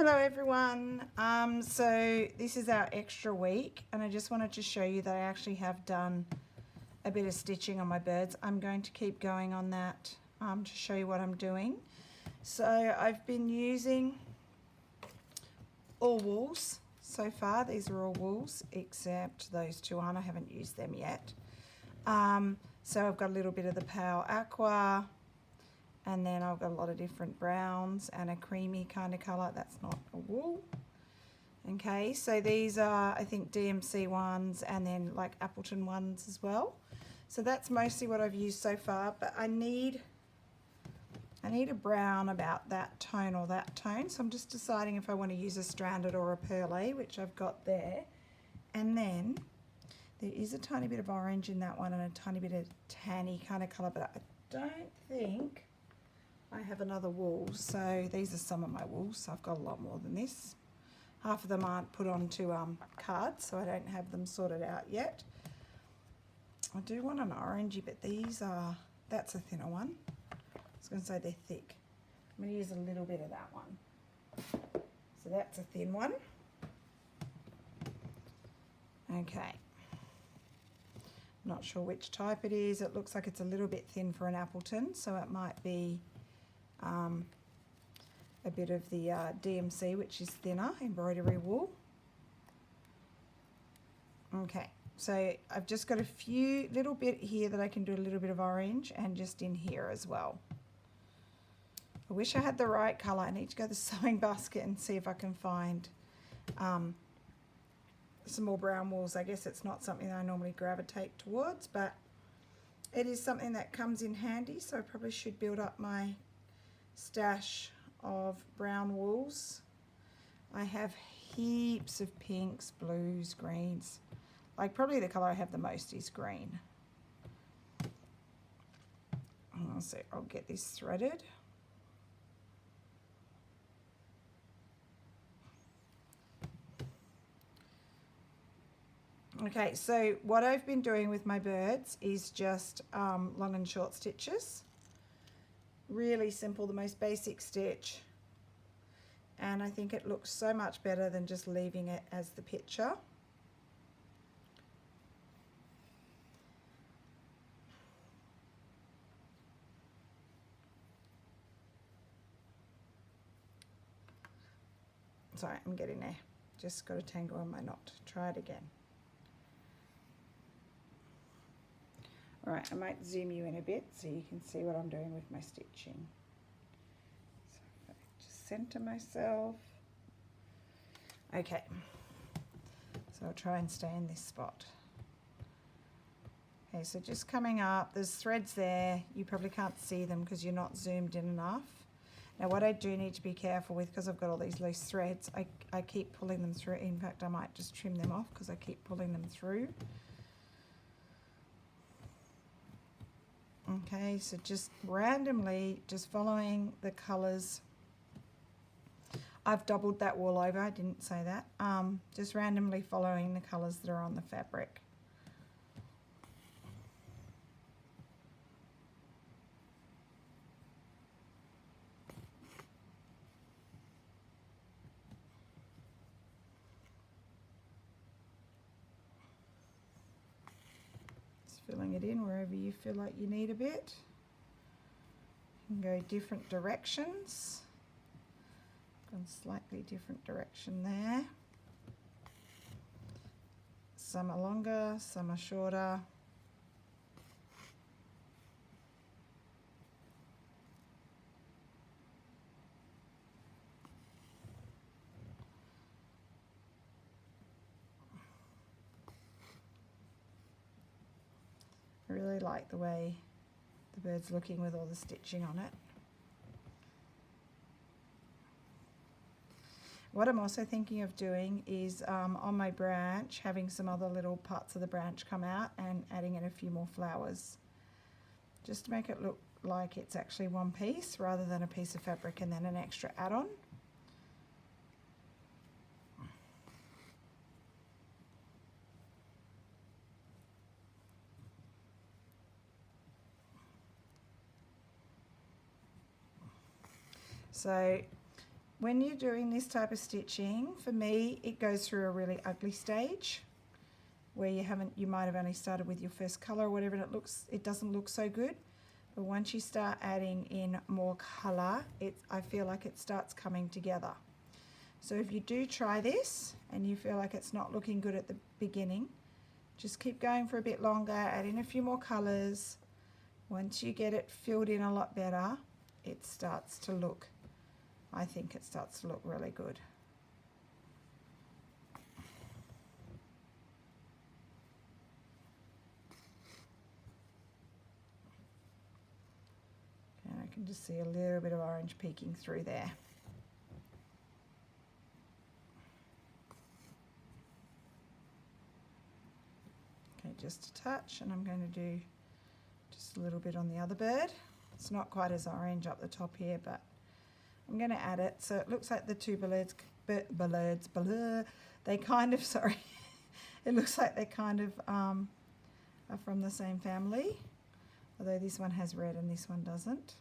Hello everyone. So this is our extra week and I just wanted to show you that I actually have done a bit of stitching on my birds. I'm going to keep going on that to show you what I'm doing. So I've been using all wools so far. These are all wools except those two aren't. I haven't used them yet. So I've got a little bit of the Power Aqua, and then I've got a lot of different browns and a creamy kind of colour. That's not a wool. Okay, so these are, I think, DMC ones and then like Appleton ones as well. So that's mostly what I've used so far, but I need a brown about that tone or that tone. So I'm just deciding if I want to use a stranded or a pearly, which I've got there. And then there is a tiny bit of orange in that one and a tiny bit of tanny kind of colour, but I don't think I have another wool. So these are some of my wools. So I've got a lot more than this. Half of them aren't put onto cards, so I don't have them sorted out yet. I do want an orangey, but these are, that's a thinner one. I was going to say they're thick. I'm going to use a little bit of that one. So that's a thin one. Okay. Not sure which type it is. It looks like it's a little bit thin for an Appleton, so it might be a bit of the DMC, which is thinner, embroidery wool. Okay, so I've just got a few little bit here that I can do a little bit of orange, and just in here as well. I wish I had the right colour. I need to go to the sewing basket and see if I can find some more brown wools. I guess it's not something that I normally gravitate towards, but it is something that comes in handy, so I probably should build up my stash of brown wools. I have heaps of pinks, blues, greens. Like probably the colour I have the most is green. I'll get this threaded. Okay, so what I've been doing with my birds is just long and short stitches. Really simple, the most basic stitch. And I think it looks so much better than just leaving it as the picture. Sorry, I'm getting there. Just got a tangle on my knot. Try it again. All right, I might zoom you in a bit so you can see what I'm doing with my stitching. So if I just center myself. Okay, so I'll try and stay in this spot. Okay, so just coming up, there's threads there. You probably can't see them because you're not zoomed in enough. Now what I do need to be careful with, because I've got all these loose threads, I keep pulling them through. In fact, I might just trim them off because I keep pulling them through. Okay, so just randomly, just following the colours. I've doubled that wool over, I didn't say that. Just randomly following the colours that are on the fabric. Filling it in wherever you feel like you need a bit. You can go different directions. Gone slightly different direction there. Some are longer, some are shorter. I really like the way the bird's looking with all the stitching on it. What I'm also thinking of doing is on my branch, having some other little parts of the branch come out and adding in a few more flowers, just to make it look like it's actually one piece rather than a piece of fabric and then an extra add-on. So when you're doing this type of stitching, for me, it goes through a really ugly stage where you might have only started with your first color or whatever, and it doesn't look so good. But once you start adding in more color, I feel like it starts coming together. So if you do try this and you feel like it's not looking good at the beginning, just keep going for a bit longer, add in a few more colors. Once you get it filled in a lot better, it starts to look, I think it starts to look really good. And I can just see a little bit of orange peeking through there. Okay, just a touch, and I'm going to do just a little bit on the other bird. It's not quite as orange up the top here, but I'm going to add it. So it looks like the two ballards, they kind of, sorry, it looks like they kind of are from the same family, although this one has red and this one doesn't.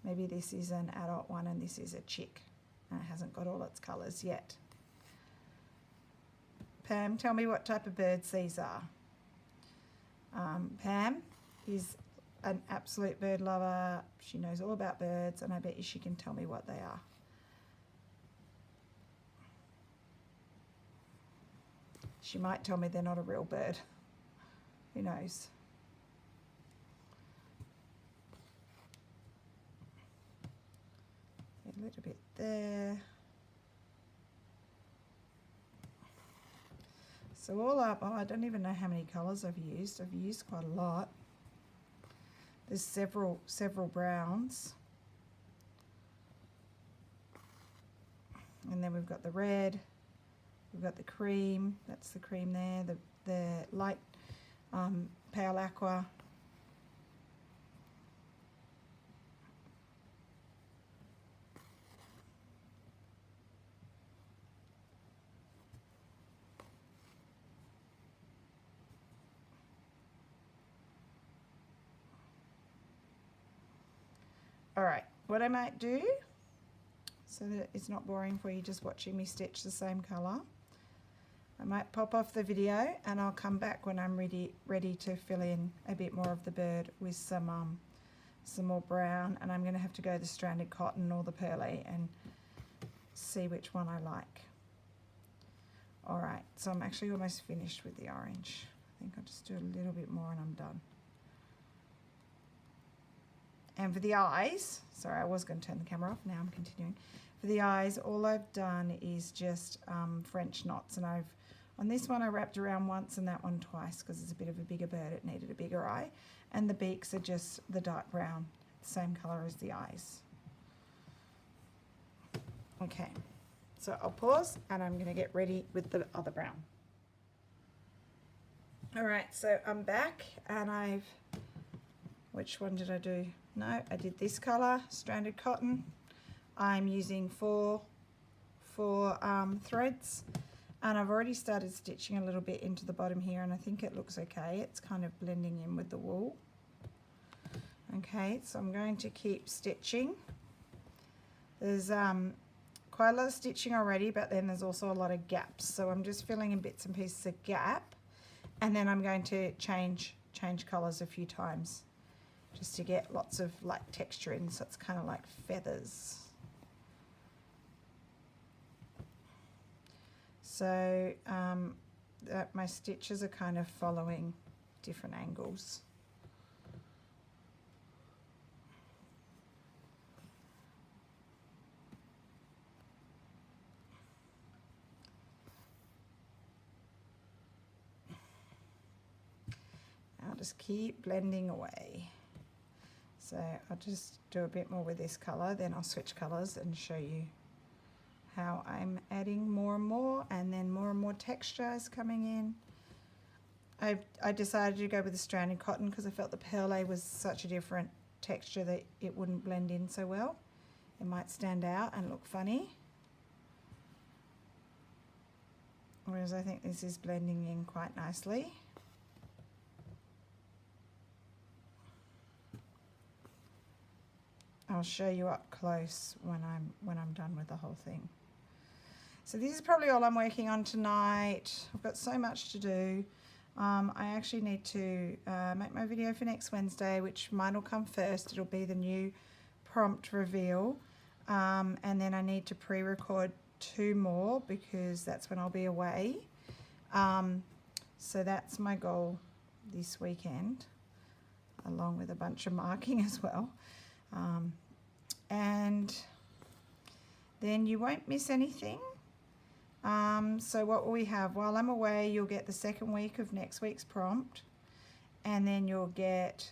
Maybe this is an adult one and this is a chick, and it hasn't got all its colours yet. Pam, tell me what type of birds these are. Pam is an absolute bird lover. She knows all about birds, and I bet you she can tell me what they are. She might tell me they're not a real bird. Who knows? A little bit there. So all up, oh, I don't even know how many colours I've used. I've used quite a lot. There's several browns. And then we've got the red, we've got the cream, that's the cream there, the light pale aqua. All right, what I might do, so that it's not boring for you just watching me stitch the same colour, I might pop off the video and I'll come back when I'm ready to fill in a bit more of the bird with some more brown, and I'm going to have to go the stranded cotton or the pearly and see which one I like. All right, so I'm actually almost finished with the orange. I think I'll just do a little bit more and I'm done. And for the eyes, sorry, I was going to turn the camera off, now I'm continuing. For the eyes, all I've done is just French knots, and on this one I wrapped around once and that one twice because it's a bit of a bigger bird, it needed a bigger eye. And the beaks are just the dark brown, same colour as the eyes. Okay, so I'll pause and I'm going to get ready with the other brown. All right, so I'm back and which one did I do? No, I did this colour, stranded cotton. I'm using four threads, and I've already started stitching a little bit into the bottom here, and I think it looks okay. It's kind of blending in with the wool. Okay, so I'm going to keep stitching. There's quite a lot of stitching already, but then there's also a lot of gaps. So I'm just filling in bits and pieces of gap, and then I'm going to change colours a few times, just to get lots of like texture in, so it's kind of like feathers. So my stitches are kind of following different angles. I'll just keep blending away. So I'll just do a bit more with this colour, then I'll switch colours and show you how I'm adding more and then more and more texture is coming in. I decided to go with the stranded cotton because I felt the perle was such a different texture that it wouldn't blend in so well. It might stand out and look funny. Whereas I think this is blending in quite nicely. I'll show you up close when I'm done with the whole thing. So this is probably all I'm working on tonight. I've got so much to do. I actually need to make my video for next Wednesday, which mine will come first. It'll be the new prompt reveal. And then I need to pre-record 2 more because that's when I'll be away. So that's my goal this weekend, along with a bunch of marking as well. And then you won't miss anything. So what will we have? While I'm away, you'll get the second week of next week's prompt, and then you'll get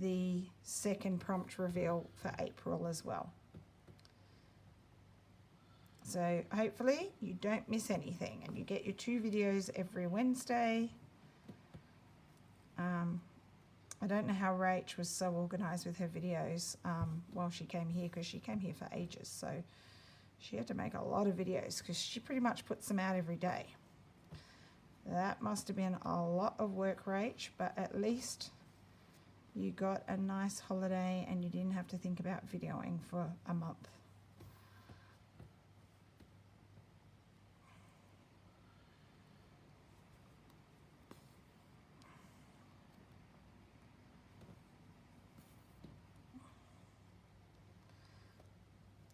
the second prompt reveal for April as well. So hopefully you don't miss anything and you get your 2 videos every Wednesday. I don't know how Rach was so organised with her videos while she came here, because she came here for ages. So she had to make a lot of videos because she pretty much puts them out every day. That must have been a lot of work, Rach, but at least you got a nice holiday and you didn't have to think about videoing for a month.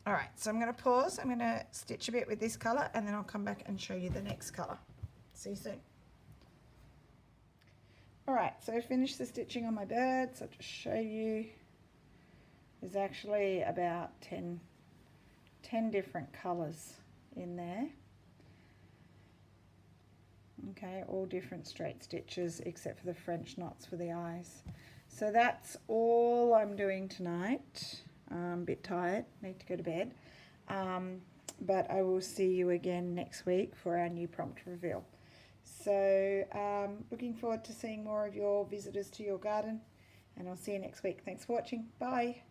All right, so I'm going to pause. I'm going to stitch a bit with this colour and then I'll come back and show you the next colour. See you soon. All right, so I finished the stitching on my birds. I'll just show you. There's actually about 10 different colours in there. Okay, all different straight stitches except for the French knots for the eyes. So that's all I'm doing tonight. I'm a bit tired, need to go to bed. But I will see you again next week for our new prompt reveal. So looking forward to seeing more of your visitors to your garden, and I'll see you next week. Thanks for watching. Bye.